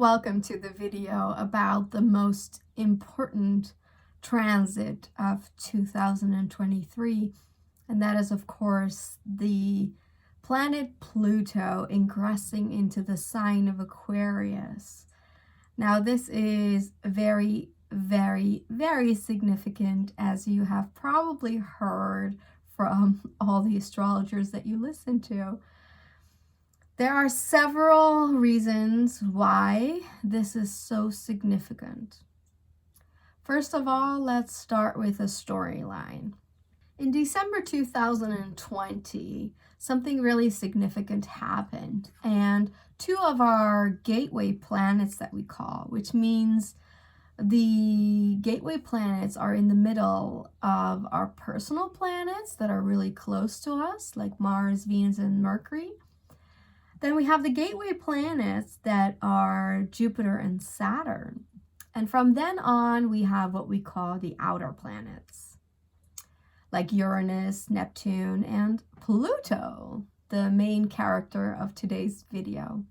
Welcome to the video about the most important transit of 2023, and that is of course the planet Pluto ingressing into the sign of Aquarius. Now this is very significant, as you have probably heard from all the astrologers that you listen to. There are several reasons why this is so significant. First of all, let's start with a storyline. In December 2020, something really significant happened, and two of our gateway planets that we call, which means the gateway planets are in the middle of our personal planets that are really close to us, like Mars, Venus, and Mercury. Then we have the gateway planets that are Jupiter and Saturn. And from then on, we have what we call the outer planets, like Uranus, Neptune, and Pluto, the main character of today's video.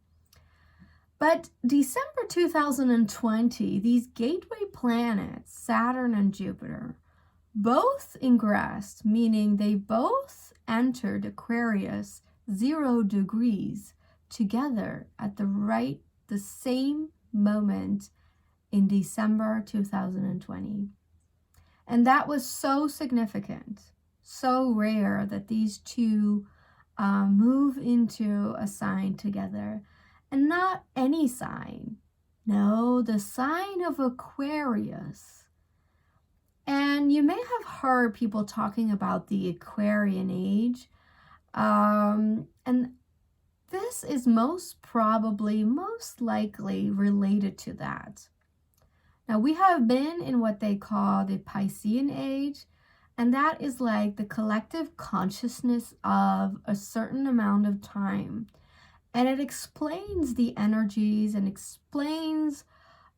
But December 2020, these gateway planets, Saturn and Jupiter, both ingressed, meaning they both entered Aquarius 0 degrees together at the same moment in December 2020. And that was so significant, so rare that these two move into a sign together. And not any sign. No, the sign of Aquarius. And you may have heard people talking about the Aquarian age. And this is most likely related to that. Now, we have been in what they call the Piscean age, and that is like the collective consciousness of a certain amount of time. And it explains the energies and explains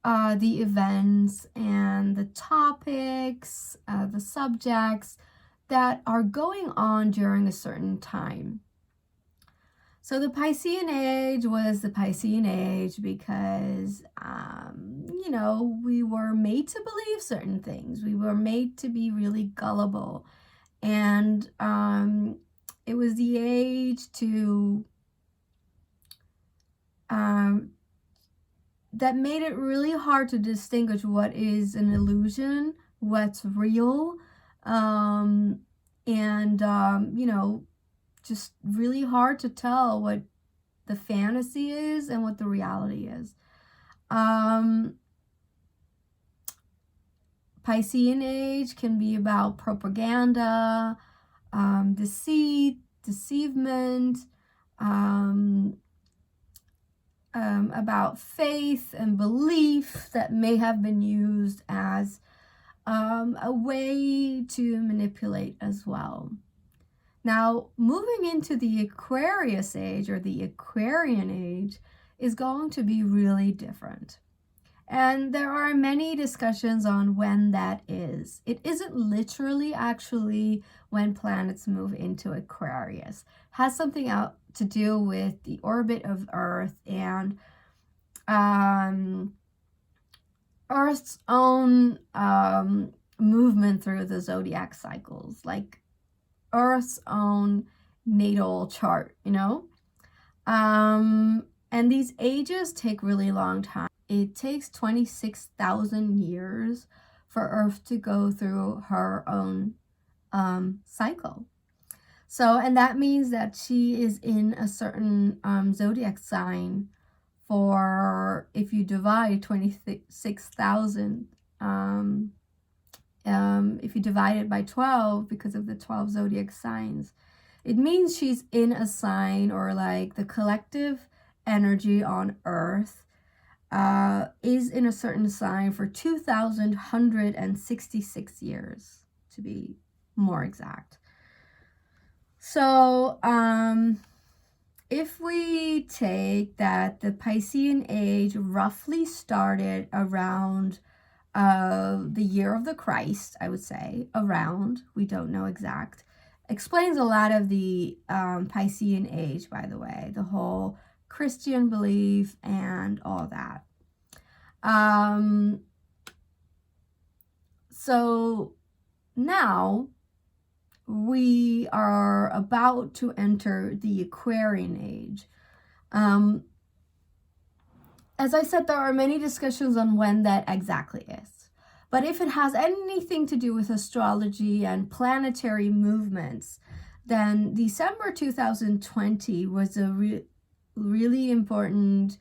the events and the topics, the subjects that are going on during a certain time. So the Piscean age was the Piscean age because, we were made to believe certain things. We were made to be really gullible. And it was the age that made it really hard to distinguish what is an illusion, what's real, just really hard to tell what the fantasy is and what the reality is. Piscean age can be about propaganda, deceit, deceivement, about faith and belief that may have been used as a way to manipulate as well. Now, moving into the Aquarius age or the Aquarian age is going to be really different. And there are many discussions on when that is. It isn't literally actually when planets move into Aquarius. It has something else to do with the orbit of Earth and Earth's own movement through the zodiac cycles, like Earth's own natal chart, and these ages take really long time. It takes 26,000 years for Earth to go through her own cycle. So, and that means that she is in a certain zodiac sign for, if you divide 26,000, if you divide it by 12, because of the 12 zodiac signs, it means she's in a sign, or like the collective energy on Earth is in a certain sign for 2,166 years, to be more exact. So, if we take that the Piscean age roughly started around the year of the Christ, I would say, around, we don't know exact, explains a lot of the Piscean age, by the way, the whole Christian belief and all that. So now we are about to enter the Aquarian age. As I said, there are many discussions on when that exactly is. But if it has anything to do with astrology and planetary movements, then December 2020 was a really important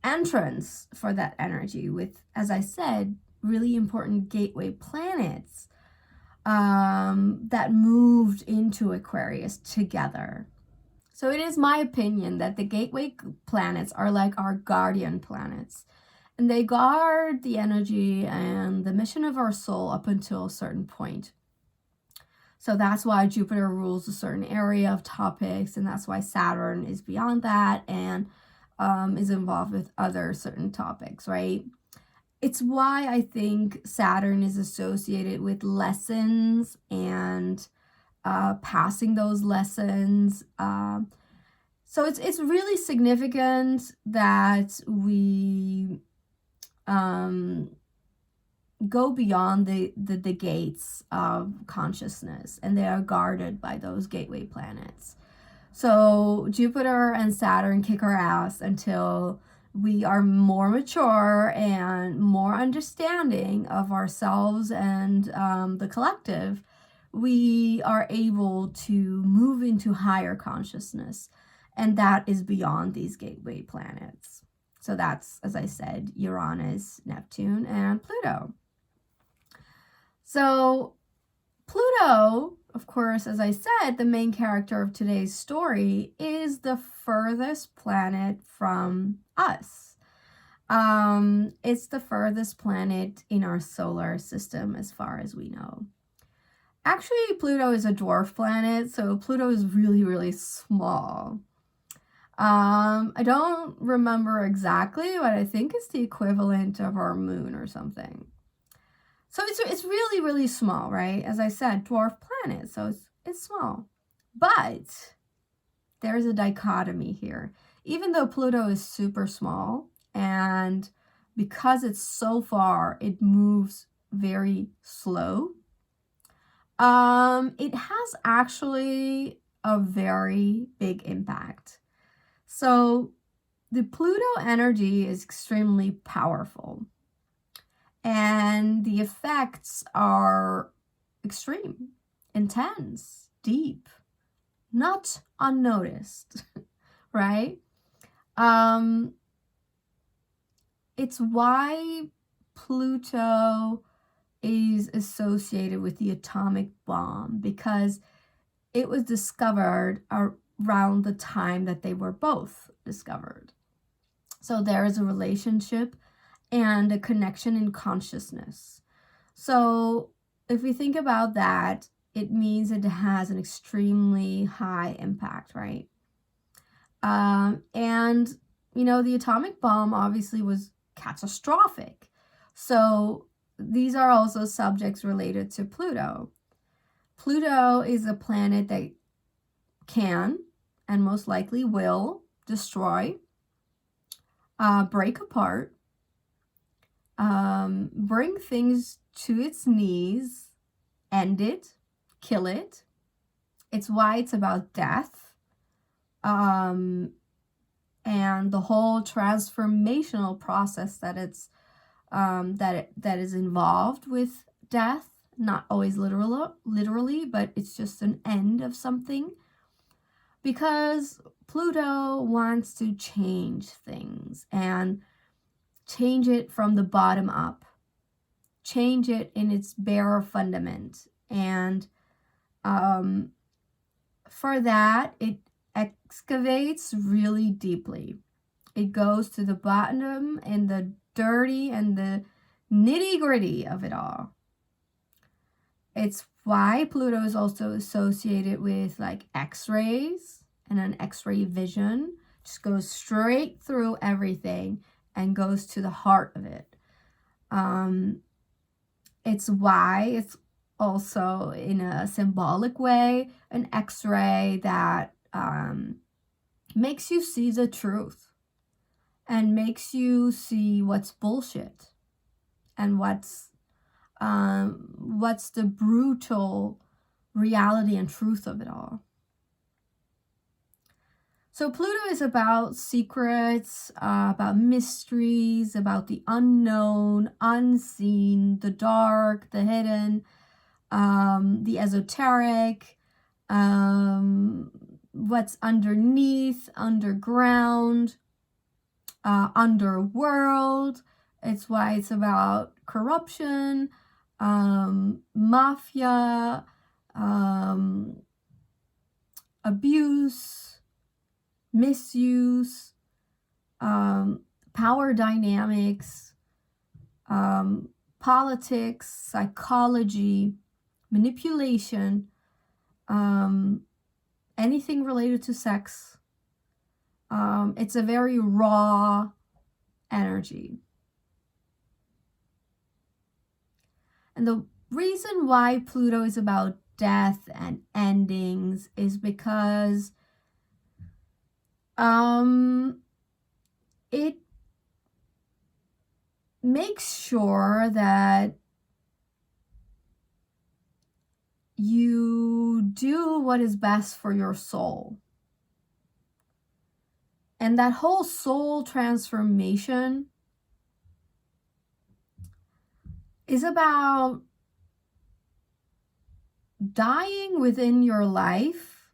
entrance for that energy with, as I said, really important gateway planets that moved into Aquarius together. So it is my opinion that the gateway planets are like our guardian planets, and they guard the energy and the mission of our soul up until a certain point. So that's why Jupiter rules a certain area of topics, and that's why Saturn is beyond that and is involved with other certain topics, right? It's why I think Saturn is associated with lessons and passing those lessons. So it's really significant that we go beyond the gates of consciousness, and they are guarded by those gateway planets. So Jupiter and Saturn kick our ass until we are more mature and more understanding of ourselves and the collective. We are able to move into higher consciousness, and that is beyond these gateway planets. So that's, as I said, Uranus, Neptune, and Pluto. So Pluto, of course, as I said, the main character of today's story, is the furthest planet from us. It's the furthest planet in our solar system as far as we know. Actually, Pluto is a dwarf planet, so Pluto is really, really small. I don't remember exactly, but I think it's the equivalent of our moon or something. So it's really, really small, right? As I said, dwarf planet, so it's small. But there's a dichotomy here. Even though Pluto is super small, and because it's so far, it moves very slow, it has actually a very big impact. So the Pluto energy is extremely powerful, and the effects are extreme, intense, deep, not unnoticed, right? It's why Pluto is associated with the atomic bomb, because it was discovered around the time that they were both discovered. So there is a relationship and a connection in consciousness. So if we think about that, it means it has an extremely high impact, right? And, you know, the atomic bomb obviously was catastrophic. So these are also subjects related to Pluto. Pluto is a planet that can, and most likely will, destroy, break apart, bring things to its knees, end it, kill it. It's why it's about death, and the whole transformational process that it's that is involved with death. Not always literally, but it's just an end of something. Because Pluto wants to change things and change it from the bottom up, change it in its bare fundament. And for that, it excavates really deeply. It goes to the bottom and the dirty and the nitty-gritty of it all. It's why Pluto is also associated with like X-rays and an X-ray vision. Just goes straight through everything and goes to the heart of it. It's why it's also, in a symbolic way, an X-ray that makes you see the truth. and makes you see what's bullshit and what's the brutal reality and truth of it all. So Pluto is about secrets, about mysteries, about the unknown, unseen, the dark, the hidden, the esoteric, what's underneath, underground, underworld. It's why it's about corruption, mafia, abuse, misuse, power dynamics, politics, psychology, manipulation, anything related to sex. It's a very raw energy. And the reason why Pluto is about death and endings is because it makes sure that you do what is best for your soul. And that whole soul transformation is about dying within your life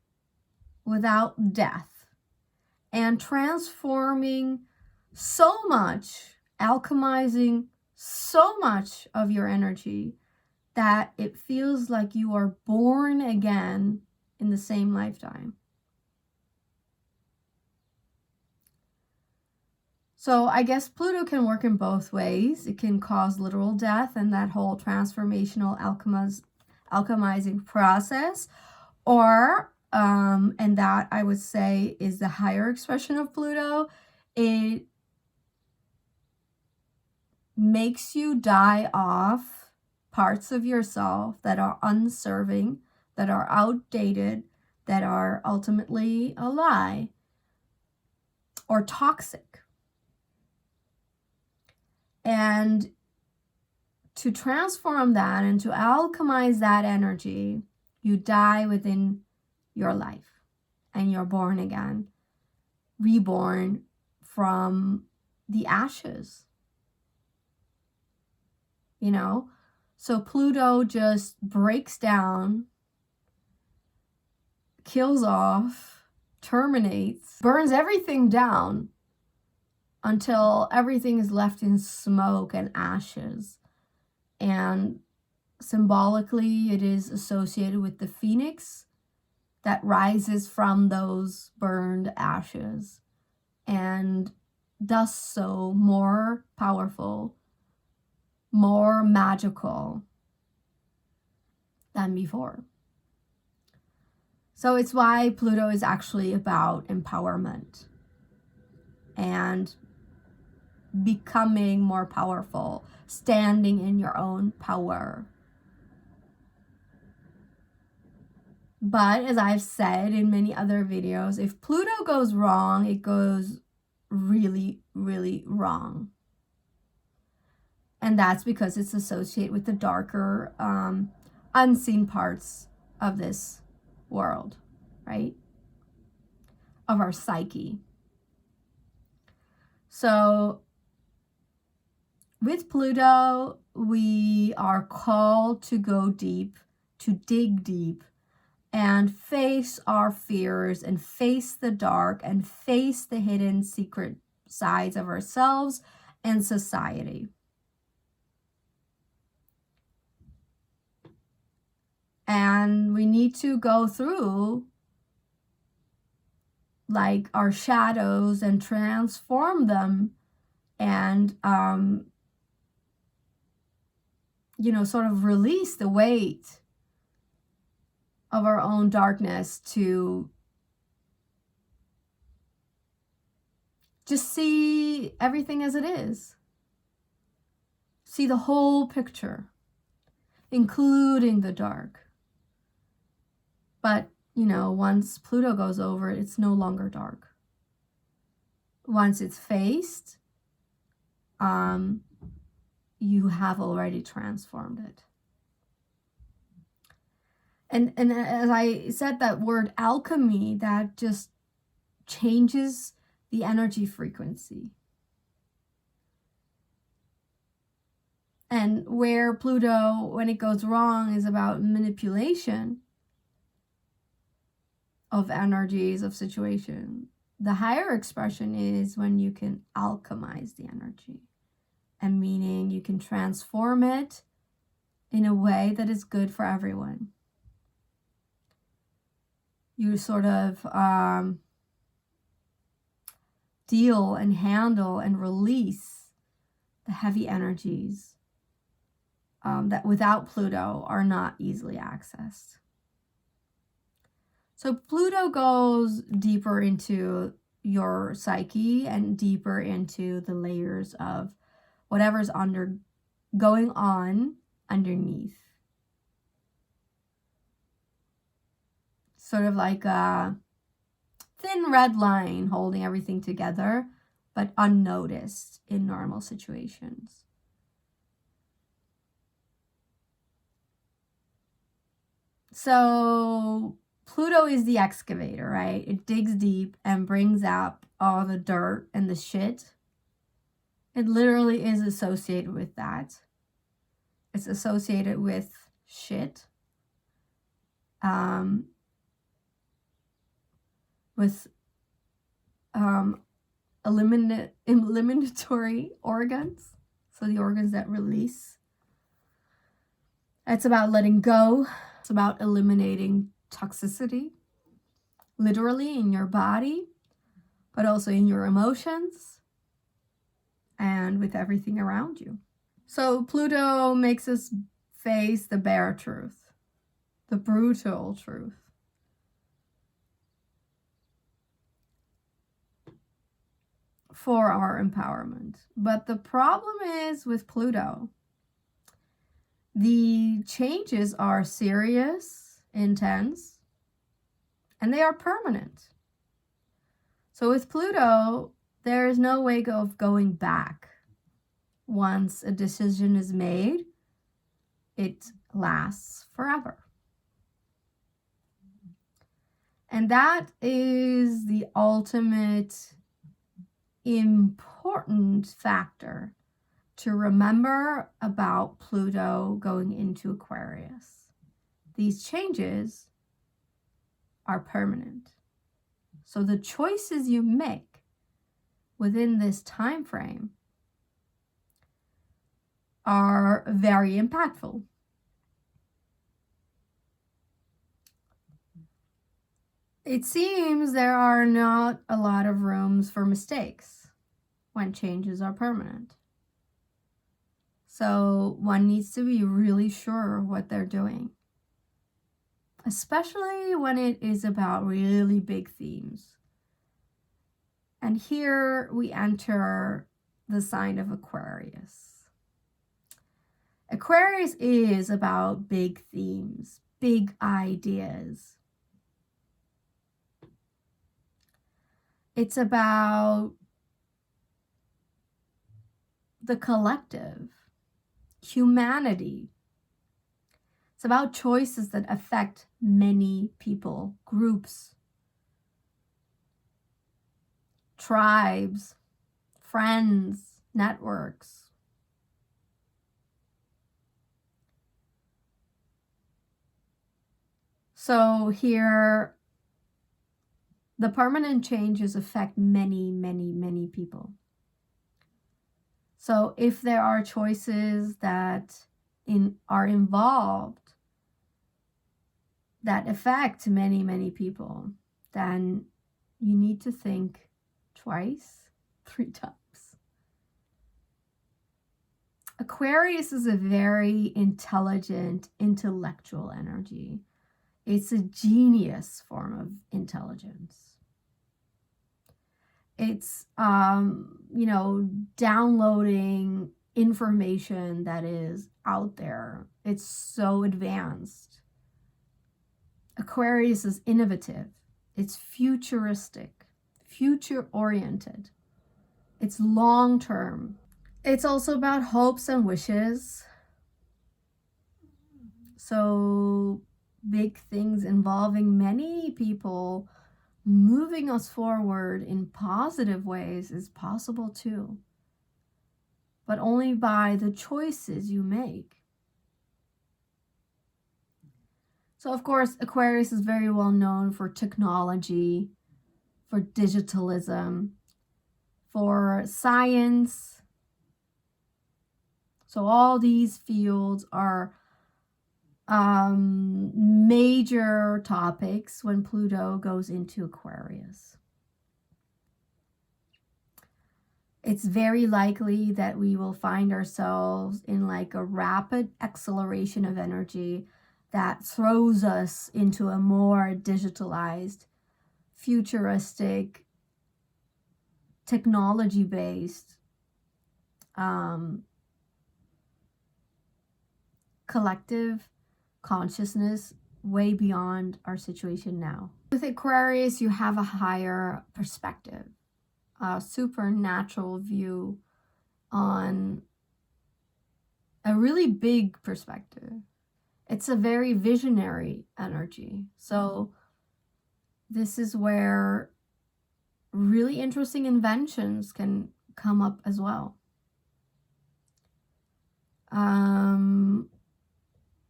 without death and transforming so much, alchemizing so much of your energy that it feels like you are born again in the same lifetime. So I guess Pluto can work in both ways. It can cause literal death and that whole transformational alchemizing process, or, and that I would say is the higher expression of Pluto, it makes you die off parts of yourself that are unserving, that are outdated, that are ultimately a lie or toxic. And to transform that and to alchemize that energy, you die within your life and you're born again, reborn from the ashes. You know, so Pluto just breaks down, kills off, terminates, burns everything down until everything is left in smoke and ashes. And symbolically, it is associated with the phoenix that rises from those burned ashes and does so more powerful, more magical than before. So it's why Pluto is actually about empowerment and becoming more powerful, standing in your own power. But as I've said in many other videos, if Pluto goes wrong, it goes really, really wrong. And that's because it's associated with the darker, unseen parts of this world, right? Of our psyche. So with Pluto, we are called to go deep, to dig deep, and face our fears and face the dark and face the hidden secret sides of ourselves and society. And we need to go through like our shadows and transform them and, you know, sort of release the weight of our own darkness to just see everything as it is. See the whole picture, including the dark. But, you know, once Pluto goes over, it's no longer dark. once it's faced, you have already transformed it. And as I said, that word alchemy, that just changes the energy frequency. And where Pluto, when it goes wrong, is about manipulation of energies, of situation. The higher expression is when you can alchemize the energy. And meaning you can transform it in a way that is good for everyone. You sort of deal and handle and release the heavy energies that without Pluto are not easily accessed. So Pluto goes deeper into your psyche and deeper into the layers of whatever's going on underneath. Sort of like a thin red line holding everything together, but unnoticed in normal situations. So Pluto is the excavator, right? It digs deep and brings up all the dirt and the shit. It literally is associated with that. It's associated with shit. With eliminatory organs. So the organs that release. It's about letting go. It's about eliminating toxicity, literally in your body, but also in your emotions and with everything around you. So Pluto makes us face the bare truth, the brutal truth. For our empowerment. But the problem is with Pluto, the changes are serious, intense, and they are permanent. So with Pluto, there is no way of going back. Once a decision is made, it lasts forever. And that is the ultimate important factor to remember about Pluto going into Aquarius. These changes are permanent. So the choices you make within this time frame are very impactful. It seems there are not a lot of rooms for mistakes when changes are permanent. So one needs to be really sure of what they're doing, especially when it is about really big themes. And here we enter the sign of Aquarius. Aquarius is about big themes, big ideas. It's about the collective, humanity. It's about choices that affect many people, groups, tribes, friends, networks. So here, the permanent changes affect many, many, many people. So if there are choices that are involved that affect many, many people, then you need to think twice, 3 times. Aquarius is a very intelligent, intellectual energy. It's a genius form of intelligence. It's, downloading information that is out there. It's so advanced. Aquarius is innovative. It's futuristic, future-oriented. It's long term. It's also about hopes and wishes. So big things involving many people moving us forward in positive ways is possible too, but only by the choices you make. So of course, Aquarius is very well known for technology, for digitalism, for science. So all these fields are major topics when Pluto goes into Aquarius. It's very likely that we will find ourselves in like a rapid acceleration of energy that throws us into a more digitalized, futuristic, technology-based collective consciousness way beyond our situation now. With Aquarius, you have a higher perspective, a supernatural view on a really big perspective. It's a very visionary energy. So this is where really interesting inventions can come up as well.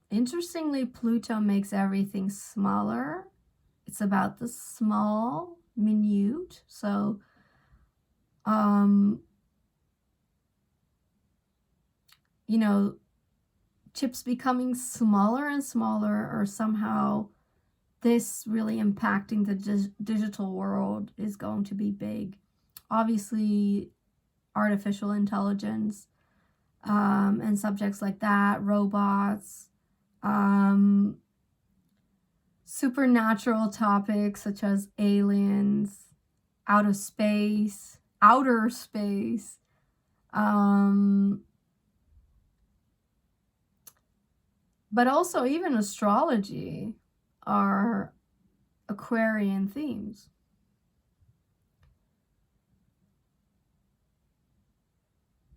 Interestingly, Pluto makes everything smaller. It's about the small, minute. So, you know, chips becoming smaller and smaller, or somehow this really impacting the digital world is going to be big. Obviously, artificial intelligence and subjects like that, robots, supernatural topics such as aliens, outer space, but also even astrology are Aquarian themes.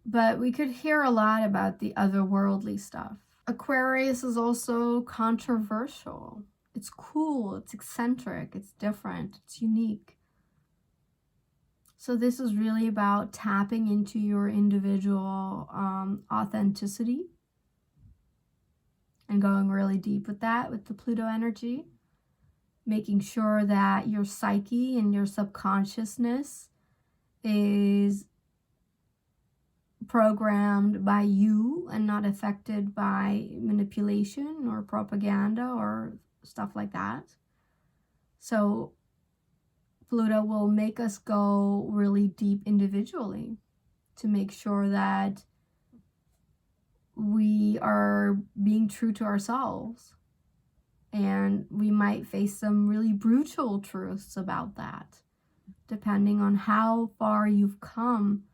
But we could hear a lot about the otherworldly stuff. Aquarius is also controversial. It's cool, it's eccentric, it's different, it's unique. So this is really about tapping into your individual authenticity and going really deep with that, with the Pluto energy. Making sure that your psyche and your subconsciousness is programmed by you and not affected by manipulation or propaganda or stuff like that. So Pluto will make us go really deep individually to make sure that we are being true to ourselves. And we might face some really brutal truths about that, depending on how far you've come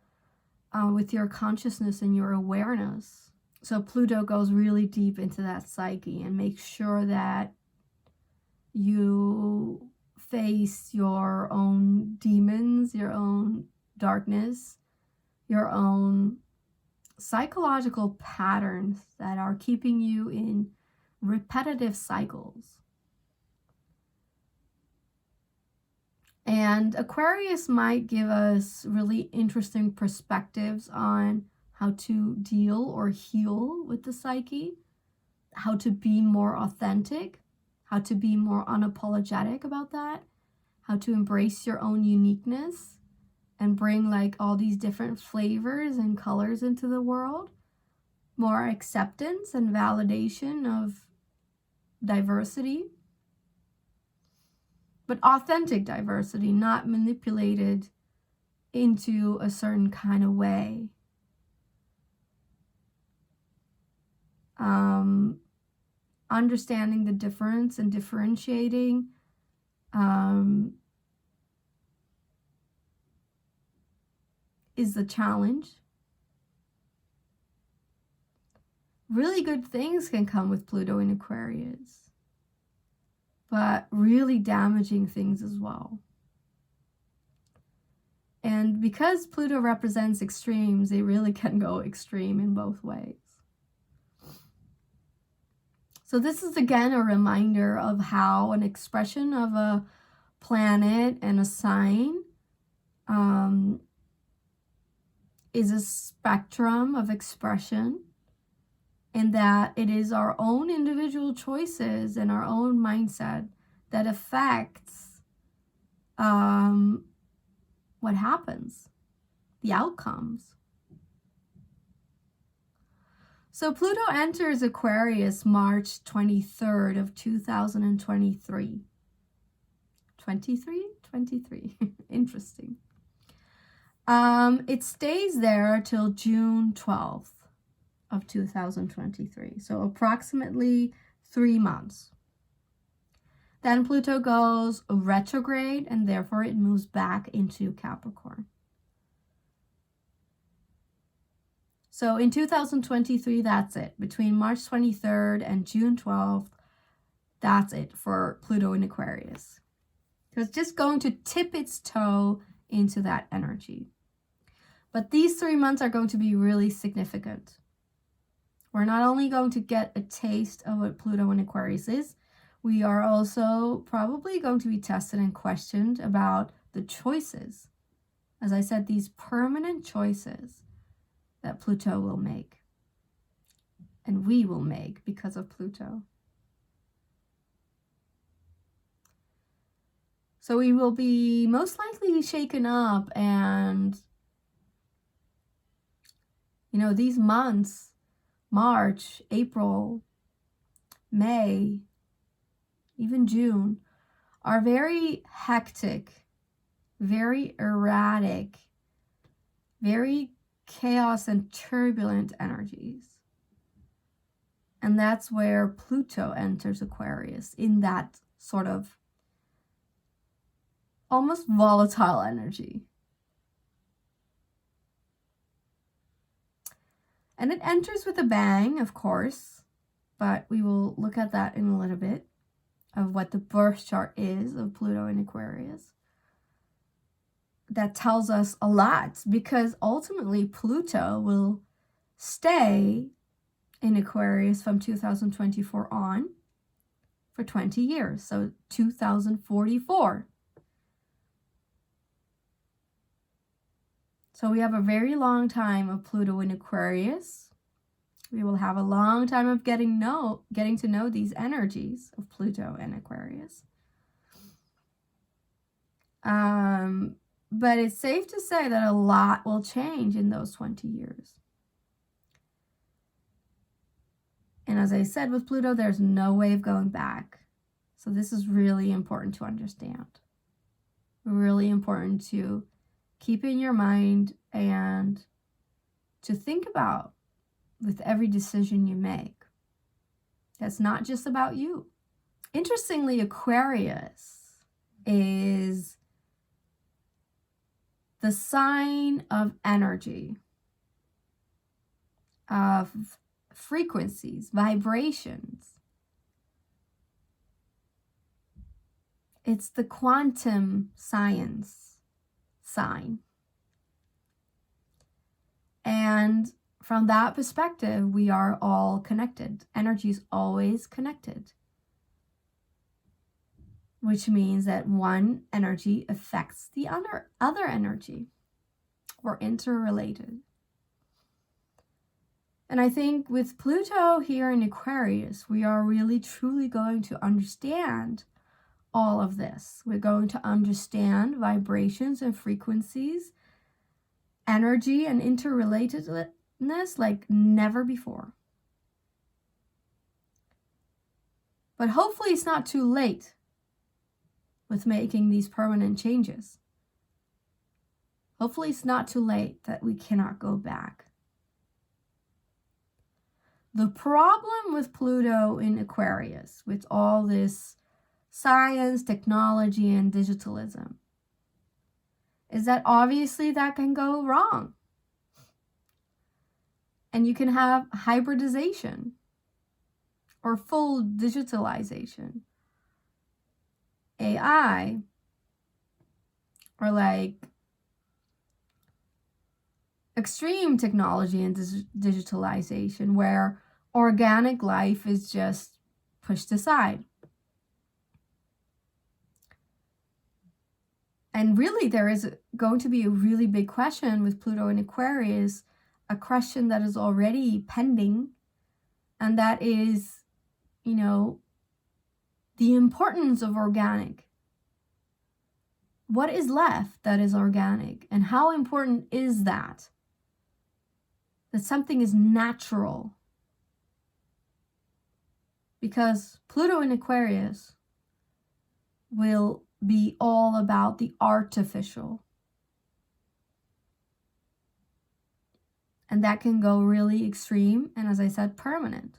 with your consciousness and your awareness. So Pluto goes really deep into that psyche and makes sure that you face your own demons, your own darkness, your own psychological patterns that are keeping you in repetitive cycles. And Aquarius might give us really interesting perspectives on how to deal or heal with the psyche, how to be more authentic, how to be more unapologetic about that, how to embrace your own uniqueness and bring like all these different flavors and colors into the world, more acceptance and validation of diversity. But authentic diversity, not manipulated into a certain kind of way. Understanding the difference and differentiating is the challenge. Really good things can come with Pluto in Aquarius, but really damaging things as well. And because Pluto represents extremes, it really can go extreme in both ways. So this is again a reminder of how an expression of a planet and a sign is a spectrum of expression, and that it is our own individual choices and our own mindset that affects what happens, the outcomes. So Pluto enters Aquarius March 23rd of 2023. 23? Interesting. It stays there till June 12th of 2023. So approximately 3 months. Then Pluto goes retrograde, and therefore it moves back into Capricorn. So in 2023, that's it. Between March 23rd and June 12th, that's it for Pluto in Aquarius. So it's just going to tip its toe into that energy. But these 3 months are going to be really significant. We're not only going to get a taste of what Pluto in Aquarius is, we are also probably going to be tested and questioned about the choices. As I said, these permanent choices that Pluto will make, and we will make because of Pluto. So we will be most likely shaken up, and these months, March, April, May, even June, are very hectic, very erratic, very chaos and turbulent energies. And that's where Pluto enters Aquarius, in that sort of almost volatile energy. And it enters with a bang, of course, but we will look at that in a little bit, of what the birth chart is of Pluto in Aquarius. That tells us a lot, because ultimately Pluto will stay in Aquarius from 2024 on for 20 years, so 2044. So we have a very long time of Pluto in Aquarius. We will have a long time of getting to know these energies of Pluto and Aquarius. But it's safe to say that a lot will change in those 20 years. And as I said, with Pluto, there's no way of going back. So this is really important to understand. Really important to keep in your mind and to think about with every decision you make. That's not just about you. Interestingly, Aquarius is the sign of energy, of frequencies, vibrations. It's the quantum science sign. And from that perspective, we are all connected. Energy is always connected, which means that one energy affects the other energy. We're interrelated. And I think with Pluto here in Aquarius, we are really truly going to understand all of this. We're going to understand vibrations and frequencies, energy and interrelatedness like never before. But hopefully it's not too late with making these permanent changes. Hopefully it's not too late that we cannot go back. The problem with Pluto in Aquarius, with all this science, technology, and digitalism, is that obviously that can go wrong. And you can have hybridization or full digitalization. AI, or like extreme technology and digitalization where organic life is just pushed aside. And really, there is going to be a really big question with Pluto in Aquarius, a question that is already pending, and that is, the importance of organic. What is left that is organic? And how important is that? That something is natural. Because Pluto in Aquarius will be all about the artificial. And that can go really extreme and, as I said, permanent.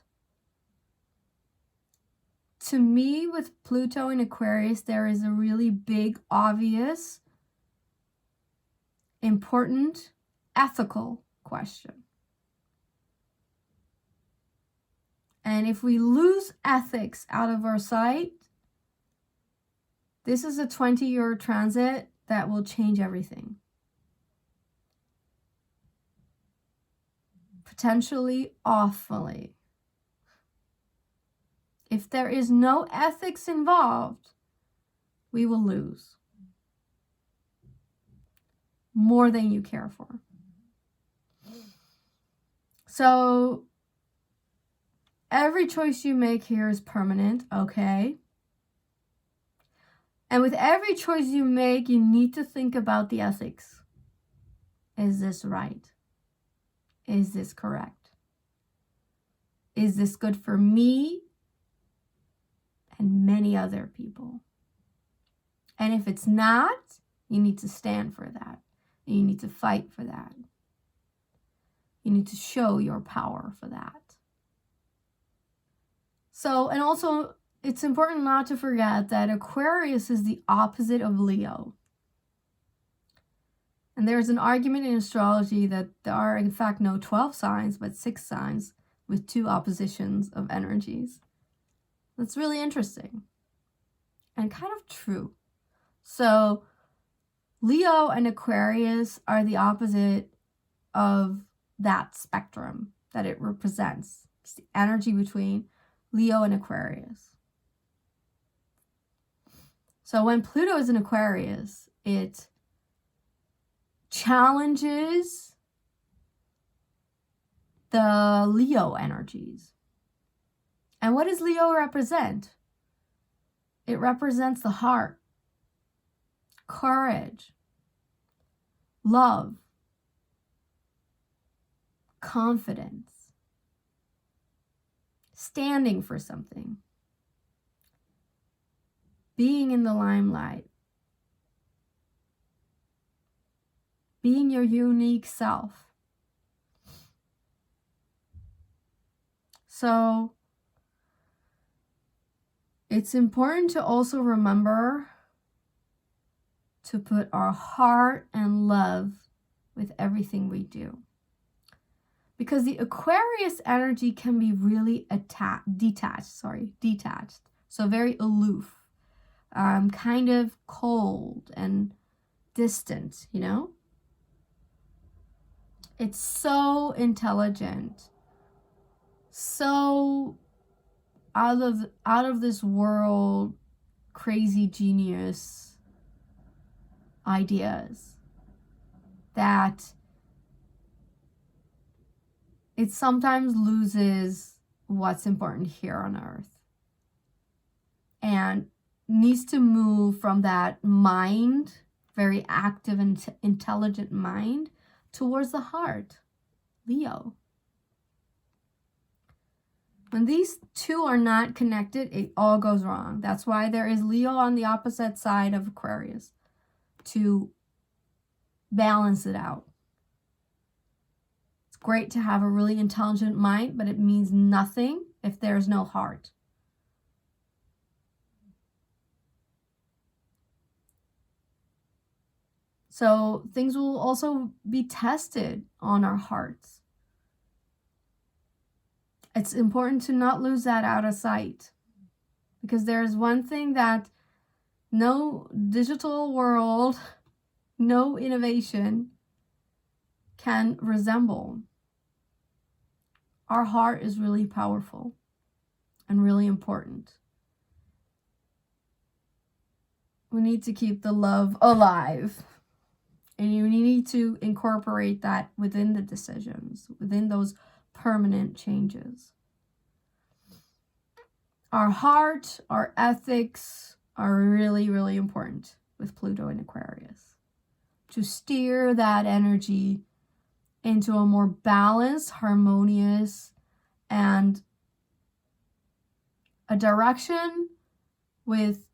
To me, with Pluto in Aquarius, there is a really big, obvious, important, ethical question. And if we lose ethics out of our sight, this is a 20-year transit that will change everything. Potentially awfully. If there is no ethics involved, we will lose more than you care for. So every choice you make here is permanent, okay? And with every choice you make, you need to think about the ethics. Is this right? Is this correct? Is this good for me and many other people? And if it's not, you need to stand for that. And you need to fight for that. You need to show your power for that. So, and also, it's important not to forget that Aquarius is the opposite of Leo. And there's an argument in astrology that there are, in fact, no 12 signs, but 6 signs with 2 oppositions of energies. That's really interesting and kind of true. So Leo and Aquarius are the opposite of that spectrum that it represents. It's the energy between Leo and Aquarius. So when Pluto is in Aquarius, it challenges the Leo energies. And what does Leo represent? It represents the heart, courage, love, confidence, standing for something, being in the limelight, being your unique self. So it's important to also remember to put our heart and love with everything we do. Because the Aquarius energy can be really detached. So very aloof, kind of cold and distant, It's so intelligent, so out of this world, crazy genius ideas that it sometimes loses what's important here on earth and needs to move from that mind, very active and intelligent mind, towards the heart, Leo. When these two are not connected, it all goes wrong. That's why there is Leo on the opposite side of Aquarius, to balance it out. It's great to have a really intelligent mind, but it means nothing if there's no heart. So things will also be tested on our hearts. It's important to not lose that out of sight, because there's one thing that no digital world, no innovation can resemble. Our heart is really powerful and really important. We need to keep the love alive. And you need to incorporate that within the decisions, within those permanent changes. Our heart, our ethics are really, really important with Pluto in Aquarius. To steer that energy into a more balanced, harmonious, and a direction with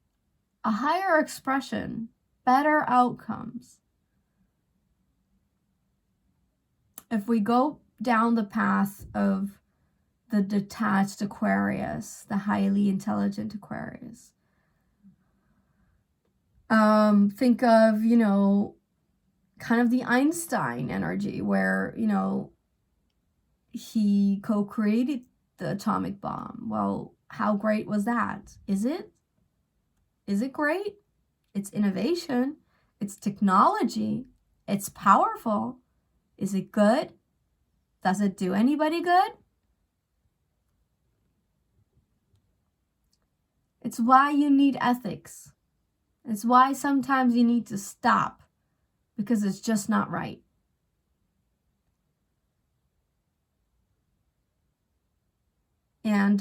a higher expression, better outcomes. If we go down the path of the detached Aquarius, the highly intelligent Aquarius, think of, kind of the Einstein energy where, he co-created the atomic bomb. Well, how great was that? Is it? Is it great? It's innovation. It's technology. It's powerful. Is it good? Does it do anybody good? It's why you need ethics. It's why sometimes you need to stop because it's just not right. And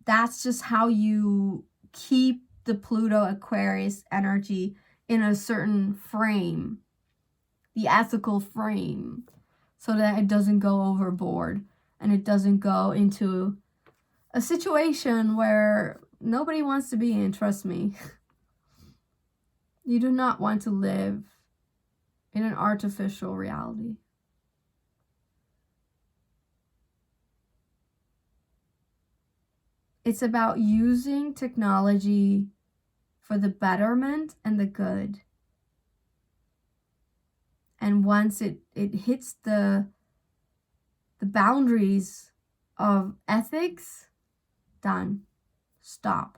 that's just how you keep the Pluto Aquarius energy in a certain frame, the ethical frame, so that it doesn't go overboard and it doesn't go into a situation where nobody wants to be in, trust me. You do not want to live in an artificial reality. It's about using technology for the betterment and the good. And once it hits the boundaries of ethics, done. Stop.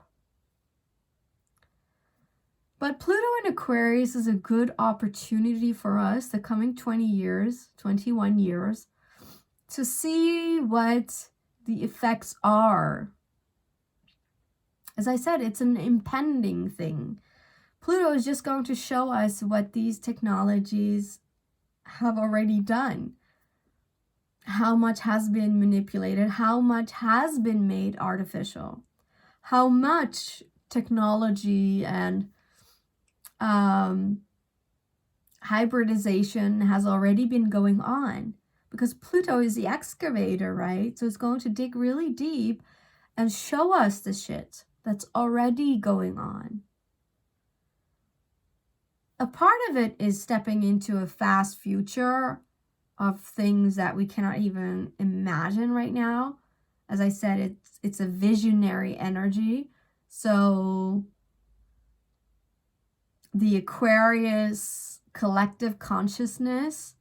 But Pluto in Aquarius is a good opportunity for us the coming 20 years, 21 years, to see what the effects are. As I said, it's an impending thing. Pluto is just going to show us what these technologies have already done. How much has been manipulated, how much has been made artificial, how much technology and hybridization has already been going on. Because Pluto is the excavator, right? So it's going to dig really deep and show us the shit that's already going on. A part of it is stepping into a fast future of things that we cannot even imagine right now. As I said, it's a visionary energy. So the Aquarius collective consciousness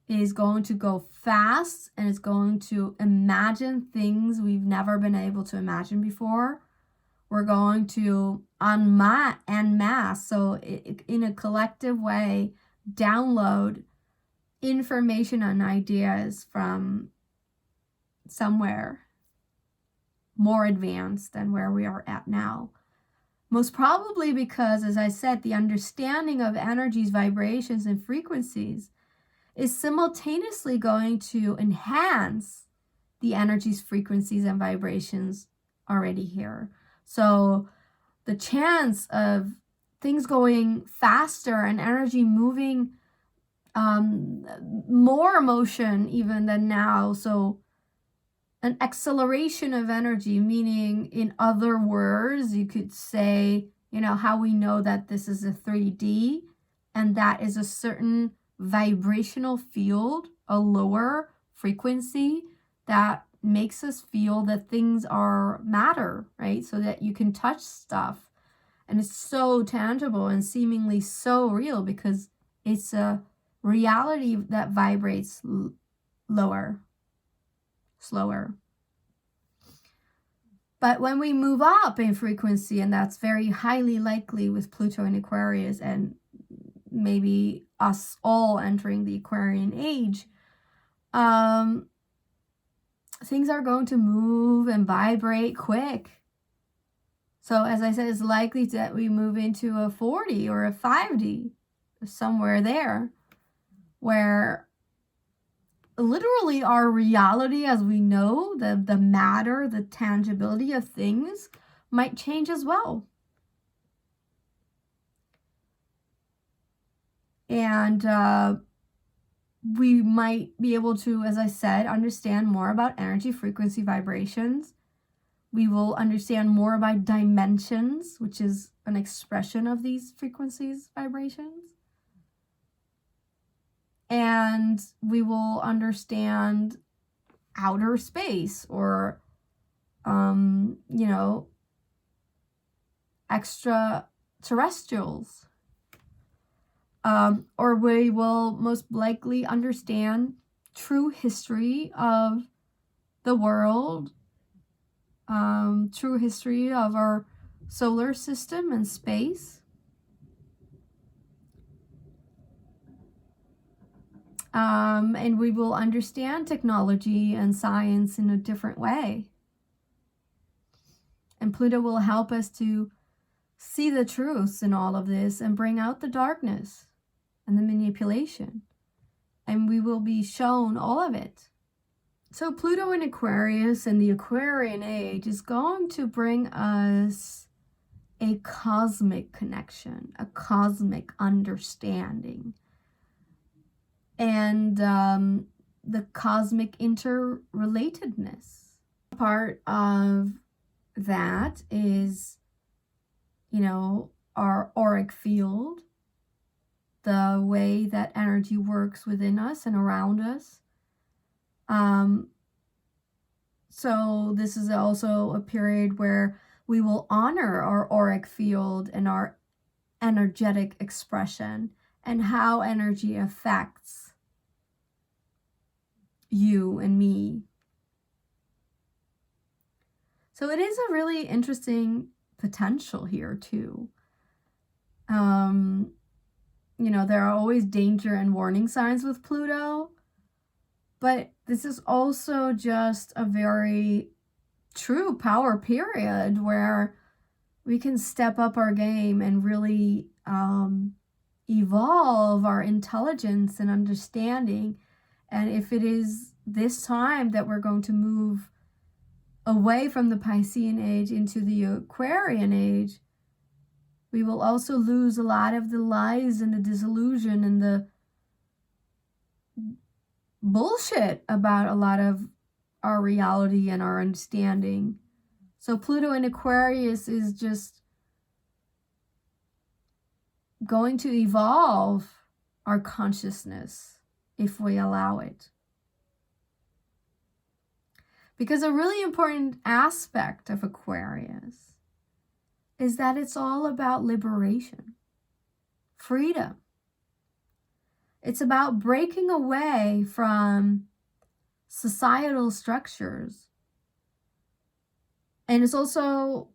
is going to go fast and it's going to imagine things we've never been able to imagine before. We're going to en masse, so in a collective way, download information and ideas from somewhere more advanced than where we are at now. Most probably because, as I said, the understanding of energies, vibrations, and frequencies is simultaneously going to enhance the energies, frequencies, and vibrations already here. So the chance of things going faster and energy moving more motion even than now. So an acceleration of energy, meaning in other words, you could say, how we know that this is a 3D and that is a certain vibrational field, a lower frequency that makes us feel that things are matter, right? So that you can touch stuff. And it's so tangible and seemingly so real because it's a reality that vibrates lower, slower. But when we move up in frequency, and that's very highly likely with Pluto in Aquarius and maybe us all entering the Aquarian age, things are going to move and vibrate quick. So as I said, it's likely that we move into a 4D or a 5D, somewhere there, where literally our reality as we know, the matter, the tangibility of things might change as well. And we might be able to, as I said, understand more about energy, frequency, vibrations. We will understand more about dimensions, which is an expression of these frequencies, vibrations. And we will understand outer space, or, extraterrestrials. Or we will most likely understand true history of the world, true history of our solar system and space. And we will understand technology and science in a different way. And Pluto will help us to see the truths in all of this and bring out the darkness and the manipulation. And we will be shown all of it. So Pluto in Aquarius and the Aquarian age is going to bring us a cosmic connection, a cosmic understanding. And the cosmic interrelatedness. Part of that is, our auric field, the way that energy works within us and around us. So this is also a period where we will honor our auric field and our energetic expression and how energy affects you and me. So it is a really interesting potential here too. There are always danger and warning signs with Pluto, but this is also just a very true power period where we can step up our game and really evolve our intelligence and understanding. And if it is this time that we're going to move away from the Piscean age into the Aquarian age, we will also lose a lot of the lies and the disillusion and the bullshit about a lot of our reality and our understanding. So Pluto in Aquarius is just going to evolve our consciousness if we allow it. Because a really important aspect of Aquarius is that it's all about liberation, freedom. It's about breaking away from societal structures. And it's also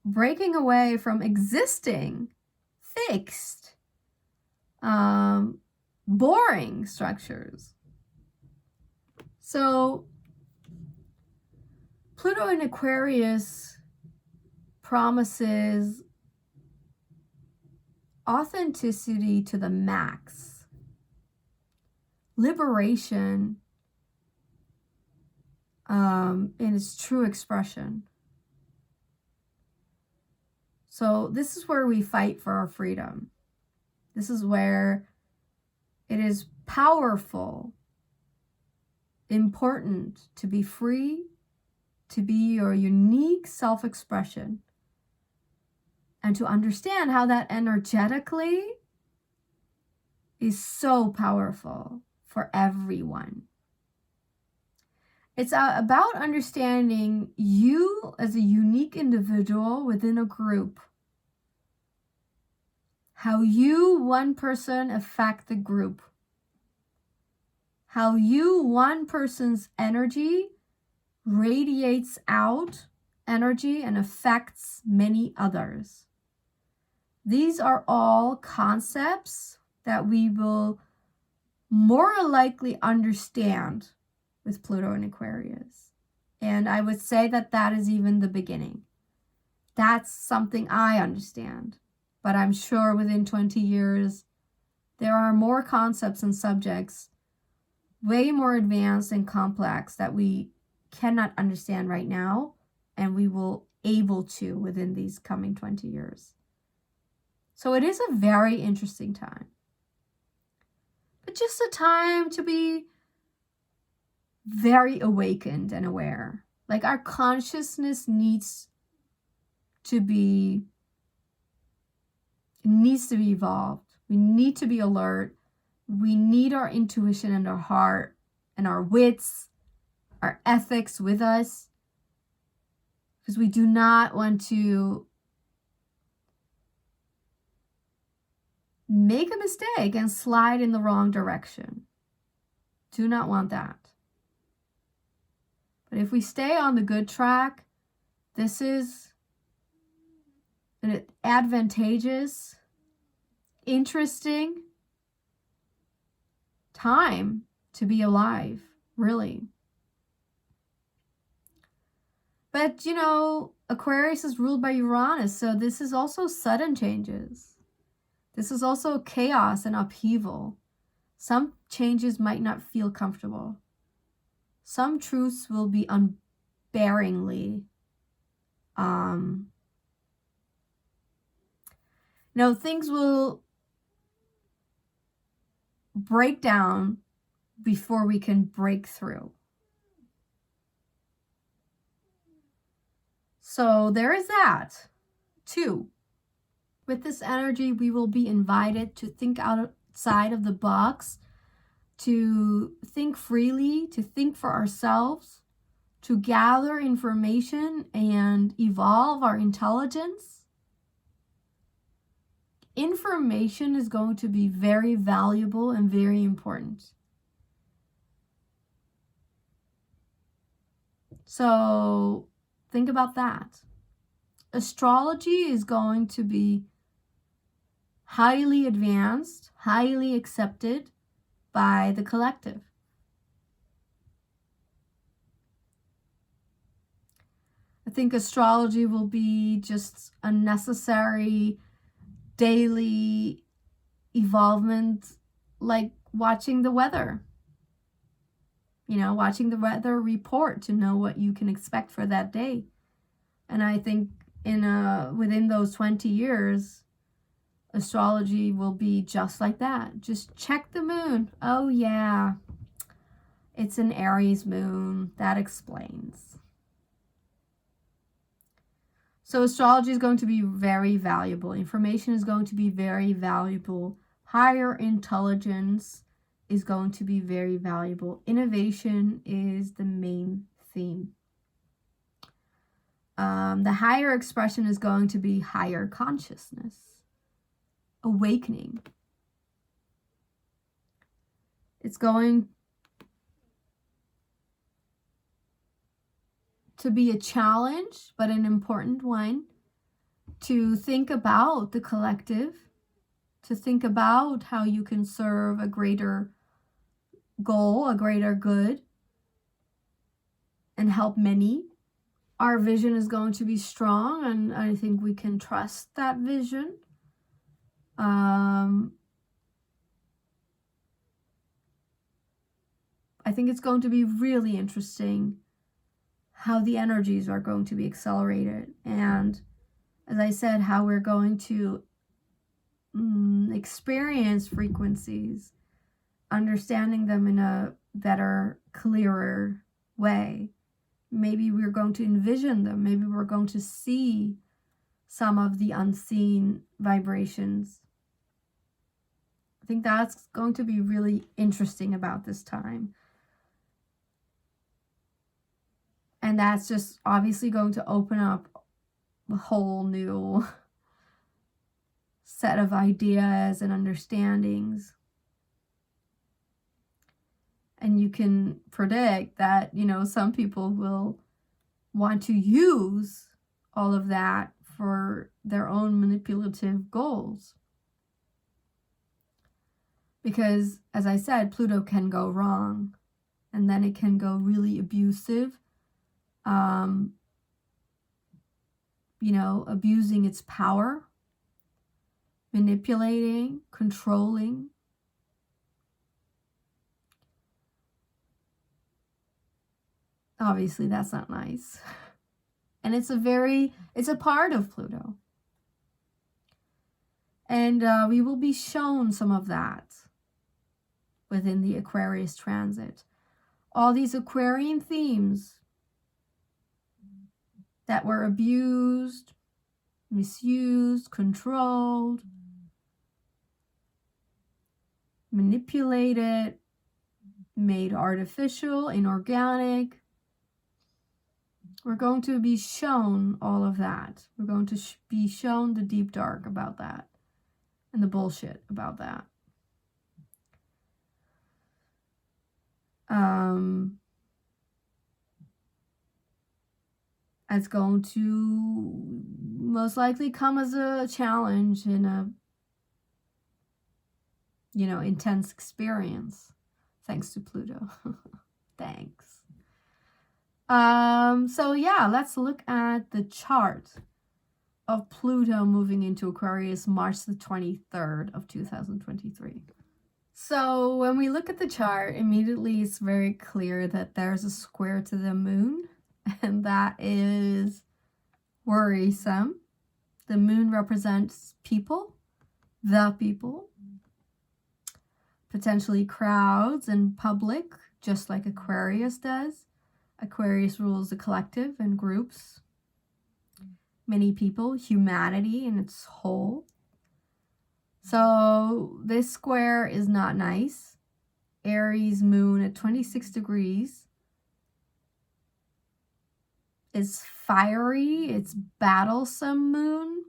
breaking away from existing, fixed, boring structures. So Pluto in Aquarius promises authenticity to the max, liberation in its true expression. So this is where we fight for our freedom. This is where it is powerful, important to be free, to be your unique self-expression, and to understand how that energetically is so powerful for everyone. It's about understanding you as a unique individual within a group. How you, one person, affect the group. How you, one person's energy, radiates out energy and affects many others. These are all concepts that we will more likely understand with Pluto and Aquarius. And I would say that that is even the beginning. That's something I understand. But I'm sure within 20 years, there are more concepts and subjects way more advanced and complex that we cannot understand right now, and we will able to within these coming 20 years. So it is a very interesting time. But just a time to be very awakened and aware. Like our consciousness needs to be evolved. We need to be alert. We need our intuition and our heart and our wits, our ethics with us, because we do not want to make a mistake and slide in the wrong direction. Do not want that. But if we stay on the good track, this is an advantageous, interesting time to be alive, really. But, you know, Aquarius is ruled by Uranus, so this is also sudden changes. This is also chaos and upheaval. Some changes might not feel comfortable. Some truths will be unbearingly, things will break down before we can break through. So there is that. 2, with this energy, we will be invited to think outside of the box, to think freely, to think for ourselves, to gather information and evolve our intelligence. Information is going to be very valuable and very important. So think about that. Astrology is going to be highly advanced, highly accepted by the collective. I think astrology will be just a necessary daily evolvement, like watching the weather. Watching the weather report to know what you can expect for that day. And I think within those 20 years, astrology will be just like that. Just check the moon. Oh yeah, it's an Aries moon. That explains. So astrology is going to be very valuable. Information is going to be very valuable. Higher intelligence is going to be very valuable. Innovation is the main theme. The higher expression is going to be higher consciousness, awakening. It's going to be a challenge, but an important one, to think about the collective, to think about how you can serve a greater goal, a greater good, and help many. Our vision is going to be strong, and I think we can trust that vision. I think it's going to be really interesting how the energies are going to be accelerated. And as I said, how we're going to experience frequencies, understanding them in a better, clearer way. Maybe we're going to envision them. Maybe we're going to see some of the unseen vibrations. I think that's going to be really interesting about this time. And that's just obviously going to open up a whole new set of ideas and understandings. And you can predict that, some people will want to use all of that for their own manipulative goals. Because, as I said, Pluto can go wrong. And then it can go really abusive. Abusing its power. Manipulating, controlling. Obviously, that's not nice. And it's a part of Pluto. And we will be shown some of that within the Aquarius transit. All these Aquarian themes that were abused, misused, controlled, manipulated, made artificial, inorganic. We're going to be shown all of that. We're going to be shown the deep dark about that and the bullshit about that. It's going to most likely come as a challenge in a, intense experience. Thanks to Pluto. Thanks. So yeah, let's look at the chart of Pluto moving into Aquarius March the 23rd of 2023. So when we look at the chart, immediately it's very clear that there's a square to the moon, and that is worrisome. The moon represents people, the people, potentially crowds and public, just like Aquarius does. Aquarius rules the collective and groups, many people, humanity in its whole. So this square is not nice. Aries moon at 26 degrees. It's fiery, it's battlesome moon.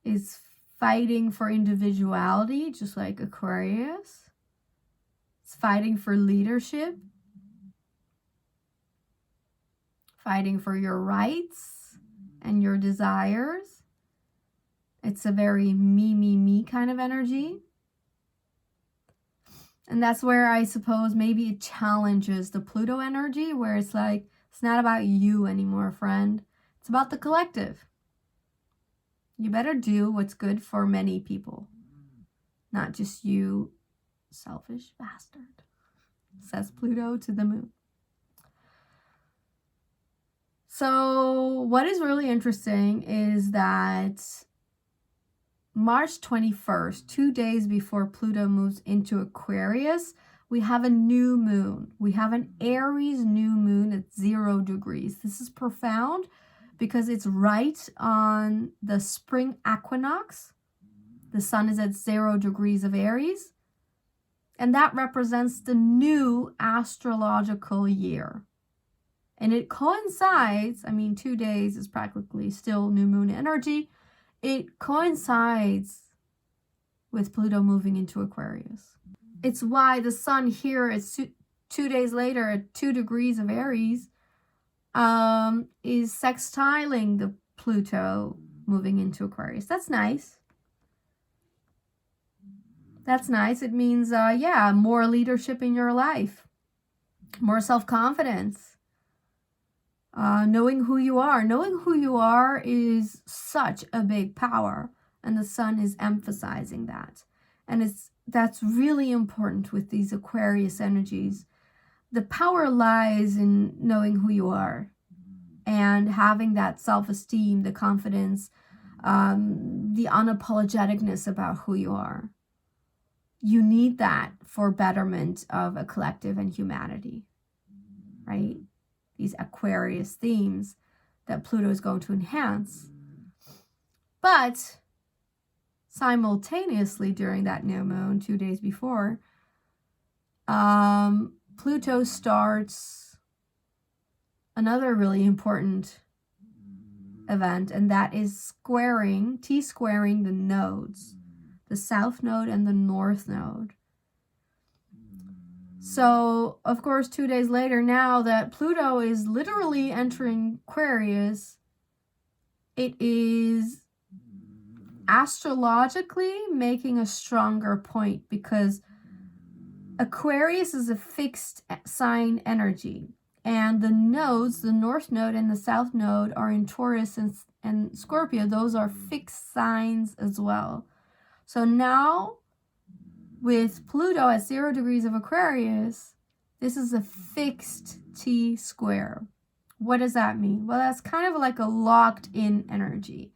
It's fighting for individuality, just like Aquarius. It's fighting for leadership. Fighting for your rights and your desires. It's a very me kind of energy. And that's where I suppose maybe it challenges the Pluto energy, where it's like, it's not about you anymore, friend. It's about the collective. You better do what's good for many people, not just you, selfish bastard, says Pluto to the moon. So what is really interesting is that March 21st, 2 days before Pluto moves into Aquarius, we have a new moon. We have an Aries new moon at 0 degrees. This is profound because it's right on the spring equinox. The sun is at 0 degrees of Aries. And that represents the new astrological year. And it coincides, 2 days is practically still new moon energy. It coincides with Pluto moving into Aquarius. It's why the sun here is 2 days later at 2 degrees of Aries is sextiling the Pluto moving into Aquarius. That's nice. That's nice. It means, more leadership in your life. More self-confidence. Knowing who you are. Knowing who you are is such a big power. And the sun is emphasizing that. And that's really important with these Aquarius energies. The power lies in knowing who you are. And having that self-esteem, the confidence, the unapologeticness about who you are. You need that for betterment of a collective and humanity, right? These Aquarius themes that Pluto is going to enhance. But simultaneously during that new moon, 2 days before, Pluto starts another really important event, and that is T-squaring the nodes, the south node and the north node. So, of course, 2 days later, now that Pluto is literally entering Aquarius, it is astrologically making a stronger point, because Aquarius is a fixed sign energy. And the nodes, the North Node and the South Node, are in Taurus and Scorpio. Those are fixed signs as well. So now, with Pluto at 0 degrees of Aquarius, this is a fixed T square. What does that mean? Well, that's kind of like a locked in energy.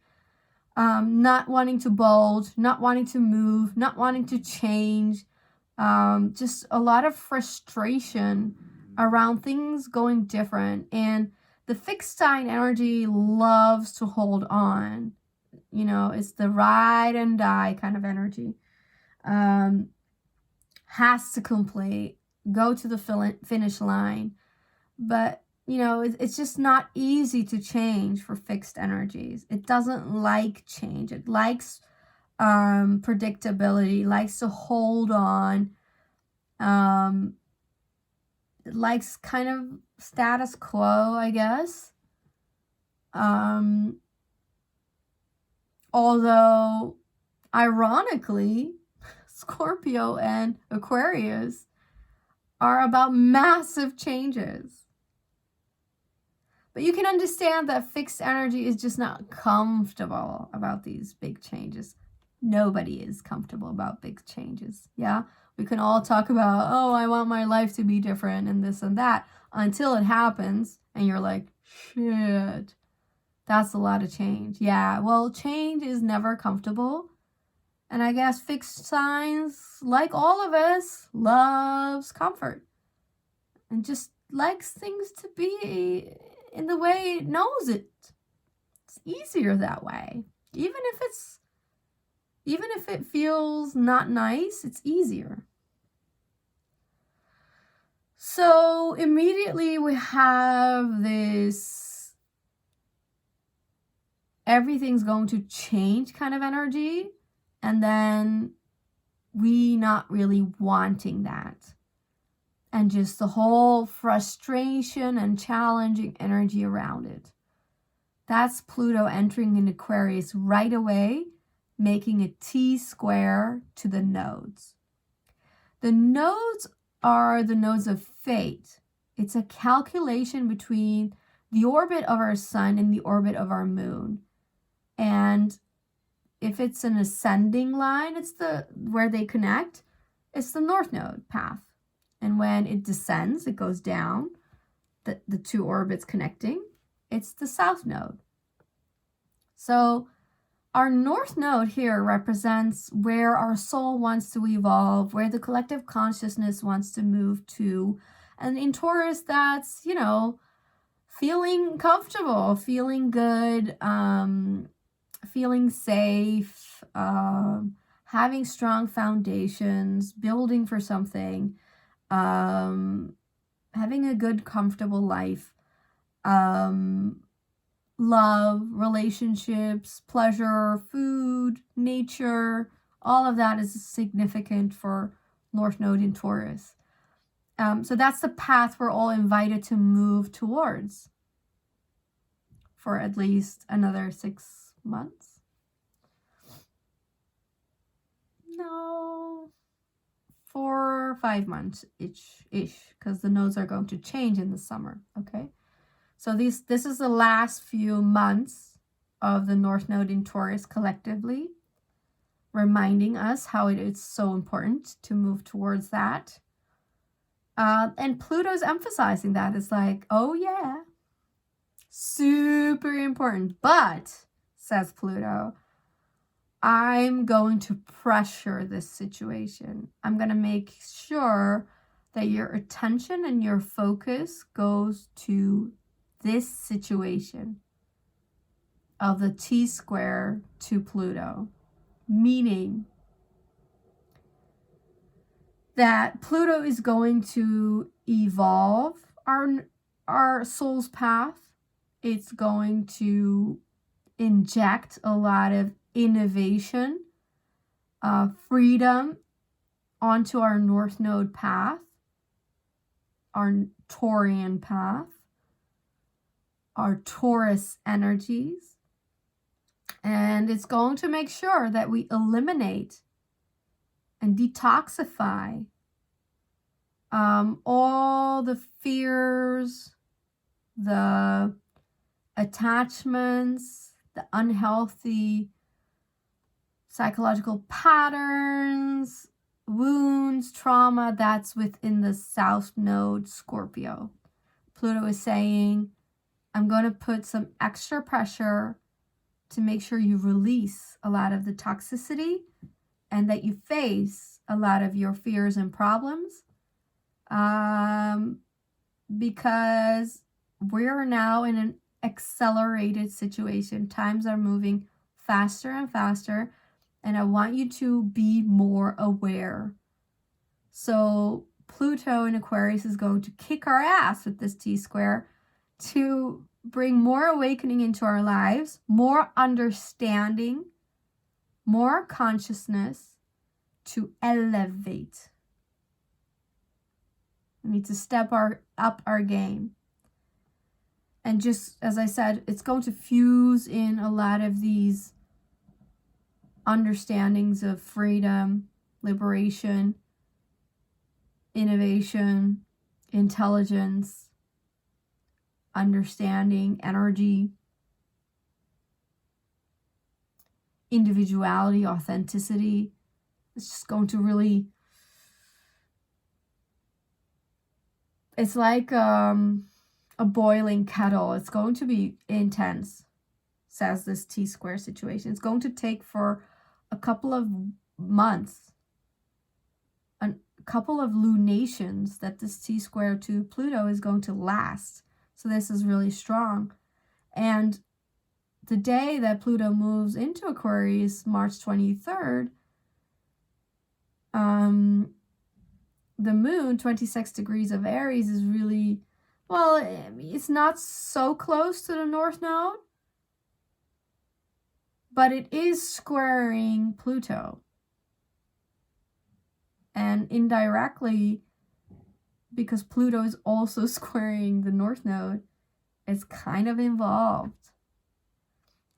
Not wanting to bulge, not wanting to move, not wanting to change. Just a lot of frustration around things going different. And the fixed sign energy loves to hold on. You know, it's the ride and die kind of energy. Has to complete, go to the finish line. But, you know, it's just not easy to change for fixed energies. It doesn't like change. It likes predictability, likes to hold on. It likes kind of status quo, I guess. Although, ironically, Scorpio and Aquarius are about massive changes. But you can understand that fixed energy is just not comfortable about these big changes. Nobody is comfortable about big changes, yeah? We can all talk about, oh, I want my life to be different and this and that, until it happens and you're like, shit, that's a lot of change. Yeah, well, change is never comfortable. And I guess fixed signs, like all of us, loves comfort and just likes things to be in the way it knows it. It's easier that way. Even if it feels not nice, it's easier. So immediately we have this everything's going to change kind of energy, and then we not really wanting that. And just the whole frustration and challenging energy around it. That's Pluto entering in Aquarius right away, making a T square to the nodes. The nodes are the nodes of fate. It's a calculation between the orbit of our sun and the orbit of our moon. And if it's an ascending line, it's where they connect, it's the North Node path. And when it descends, it goes down, the two orbits connecting, it's the South Node. So our North Node here represents where our soul wants to evolve, where the collective consciousness wants to move to. And in Taurus, that's, you know, feeling comfortable, feeling good, feeling safe, having strong foundations, building for something, having a good, comfortable life, love, relationships, pleasure, food, nature, all of that is significant for North Node in Taurus. So that's the path we're all invited to move towards for at least another 6 months. No, 4 or 5 months ish, because the nodes are going to change in the summer, okay? So this is the last few months of the North Node in Taurus collectively, reminding us how it is so important to move towards that. And Pluto's emphasizing that. It's like, oh yeah, super important. But, says Pluto, I'm going to pressure this situation. I'm going to make sure that your attention and your focus goes to this situation of the T square to Pluto, meaning that Pluto is going to evolve our soul's path. It's going to inject a lot of innovation, freedom onto our North Node path, our Taurian path, our Taurus energies. And it's going to make sure that we eliminate and detoxify all the fears, the attachments, the unhealthy psychological patterns, wounds, trauma that's within the South Node Scorpio. Pluto is saying, I'm going to put some extra pressure to make sure you release a lot of the toxicity and that you face a lot of your fears and problems. Because we're now in an accelerated situation. Times are moving faster and faster, and I want you to be more aware. So Pluto in Aquarius is going to kick our ass with this T-square to bring more awakening into our lives, more understanding, more consciousness, to elevate. We need to step up our game. And just as I said, it's going to fuse in a lot of these understandings of freedom, liberation, innovation, intelligence, understanding, energy, individuality, authenticity. It's just going to really, it's like a boiling kettle. It's going to be intense, says this T-square situation. It's going to take for a couple of months, a couple of lunations that this T-square to Pluto is going to last. So this is really strong. And the day that Pluto moves into Aquarius, March 23rd, the moon, 26 degrees of Aries, is really, well, it's not so close to the North Node, but it is squaring Pluto. And indirectly, because Pluto is also squaring the North Node, it's kind of involved.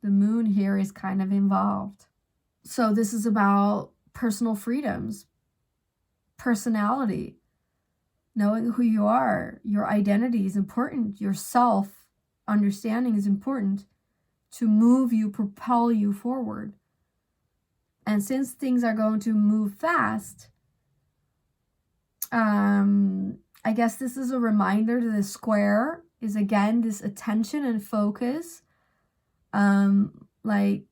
The moon here is kind of involved. So this is about personal freedoms, personality, knowing who you are. Your identity is important. Your self-understanding is important to move you, propel you forward. And since things are going to move fast, I guess this is a reminder that the square is, again, this attention and focus. Like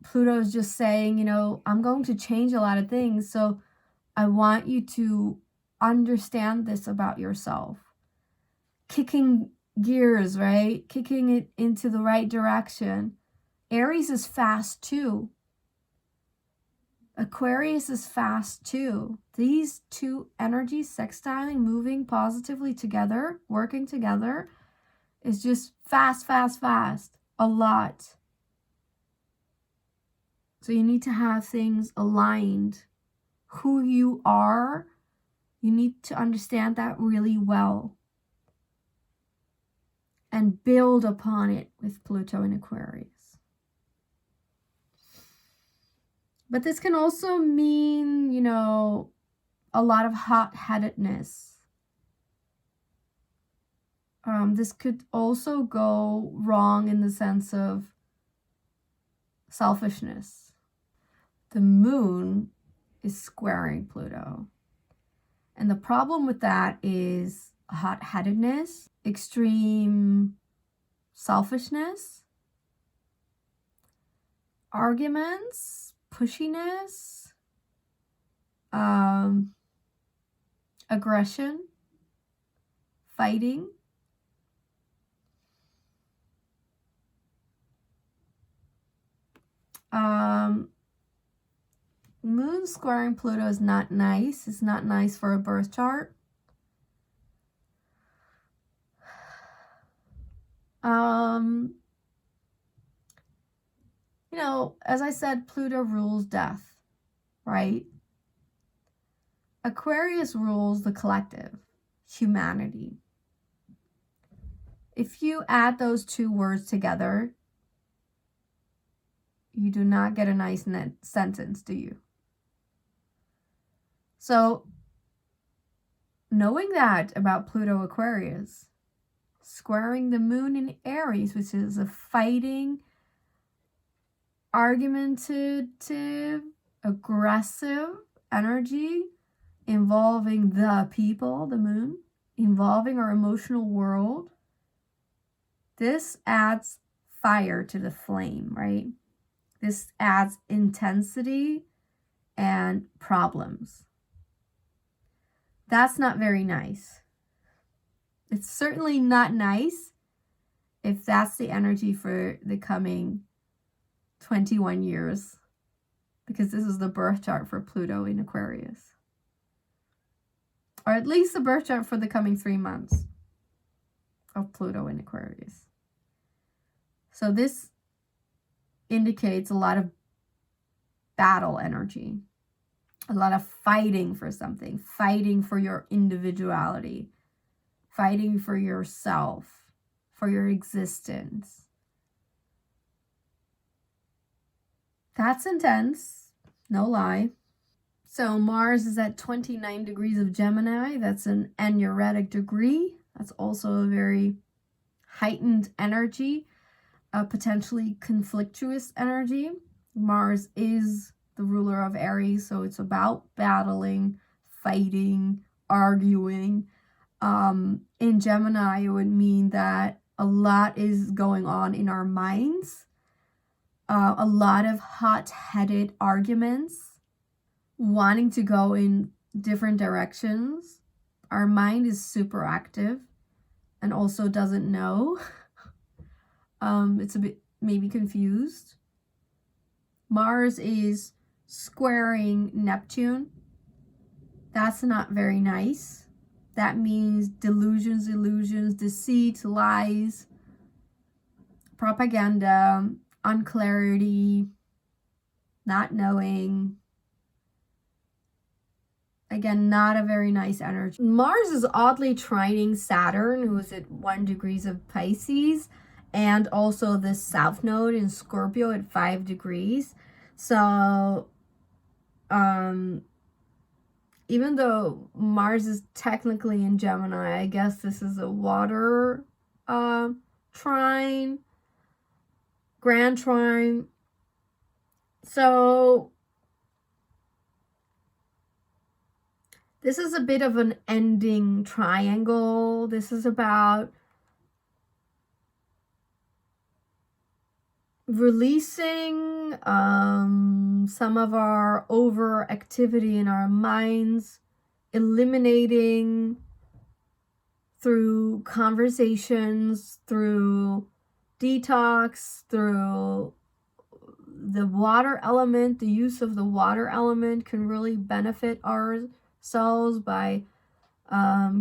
Pluto is just saying, you know, I'm going to change a lot of things. So I want you to understand this about yourself. Kicking gears, right? Kicking it into the right direction. Aries is fast too. Aquarius is fast too. These two energies sextiling, moving positively together, working together, is just fast, fast, fast. A lot. So you need to have things aligned. Who you are, you need to understand that really well. And build upon it with Pluto in Aquarius. But this can also mean, you know, a lot of hot-headedness. This could also go wrong in the sense of selfishness. The moon is squaring Pluto. And the problem with that is hot-headedness, extreme selfishness, arguments, pushiness, aggression, fighting. Moon squaring Pluto is not nice. It's not nice for a birth chart. You know, as I said, Pluto rules death, right? Aquarius rules the collective, humanity. If you add those two words together, You do not get a nice sentence, do you? So, knowing that about Pluto Aquarius, squaring the moon in Aries, which is a fighting, argumentative, aggressive energy involving the people, the moon, involving our emotional world, this adds fire to the flame, right? This adds intensity and problems. That's not very nice. It's certainly not nice if that's the energy for the coming 21 years, because this is the birth chart for Pluto in Aquarius. Or at least the birth chart for the coming 3 months of Pluto in Aquarius. So this indicates a lot of battle energy, a lot of fighting for something, fighting for your individuality, fighting for yourself, for your existence. That's intense, no lie. So Mars is at 29 degrees of Gemini. That's an aneretic degree. That's also a very heightened energy, a potentially conflictuous energy. Mars is the ruler of Aries, so it's about battling, fighting, arguing. In Gemini, it would mean that a lot is going on in our minds, a lot of hot-headed arguments, wanting to go in different directions. Our mind is super active and also doesn't know. It's a bit maybe confused. Mars is squaring Neptune. That's not very nice. That means delusions, illusions, deceit, lies, propaganda, unclarity, not knowing. Again, not a very nice energy. Mars is oddly trining Saturn, who is at 1 degree of Pisces, and also the South Node in Scorpio at 5 degrees. So, even though Mars is technically in Gemini, I guess this is a water trine, grand trine. So this is a bit of an ending triangle. This is about releasing some of our overactivity in our minds, eliminating through conversations, through detox, through the water element. The use of the water element can really benefit ourselves by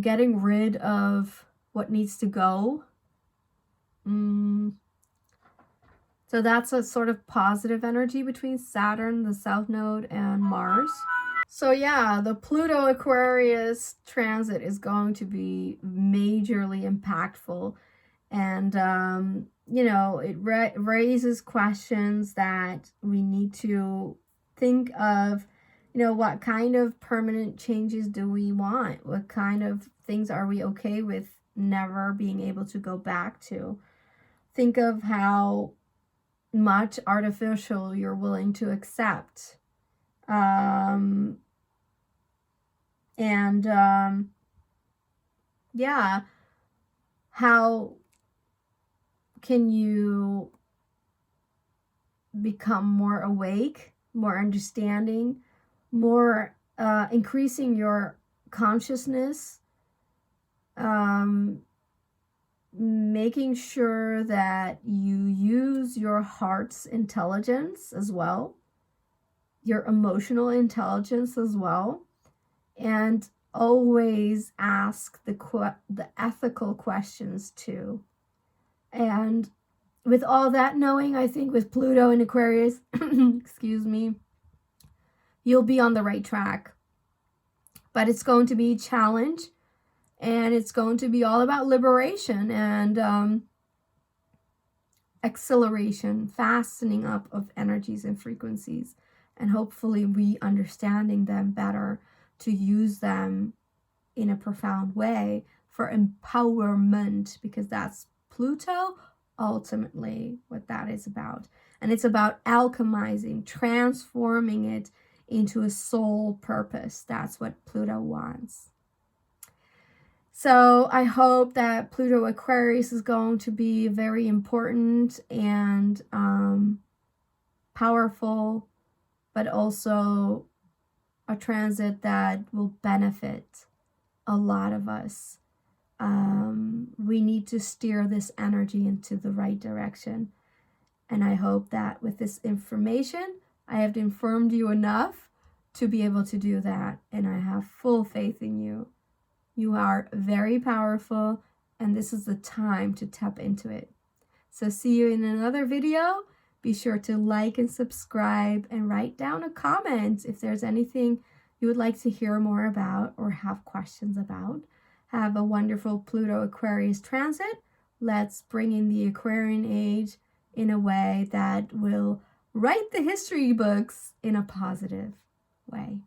getting rid of what needs to go. So that's a sort of positive energy between Saturn, the South Node, and Mars. So yeah, the Pluto Aquarius transit is going to be majorly impactful. And, you know, it raises questions that we need to think of. You know, what kind of permanent changes do we want? What kind of things are we okay with never being able to go back to? Think of how much artificial you're willing to accept. Yeah, how can you become more awake, more understanding, more increasing your consciousness, making sure that you use your heart's intelligence as well, your emotional intelligence as well, and always ask the ethical questions too. And with all that knowing, I think with Pluto in Aquarius, excuse me, you'll be on the right track. But it's going to be a challenge, and it's going to be all about liberation and acceleration, fastening up of energies and frequencies, and hopefully re-understanding them better to use them in a profound way for empowerment, because that's Pluto, ultimately what that is about. And it's about alchemizing, transforming it into a soul purpose. That's what Pluto wants. So I hope that Pluto Aquarius is going to be very important and powerful, but also a transit that will benefit a lot of us. We need to steer this energy into the right direction. And I hope that with this information, I have informed you enough to be able to do that. And I have full faith in you. You are very powerful, and this is the time to tap into it. So see you in another video. Be sure to like and subscribe and write down a comment if there's anything you would like to hear more about or have questions about. Have a wonderful Pluto Aquarius transit. Let's bring in the Aquarian age in a way that will write the history books in a positive way.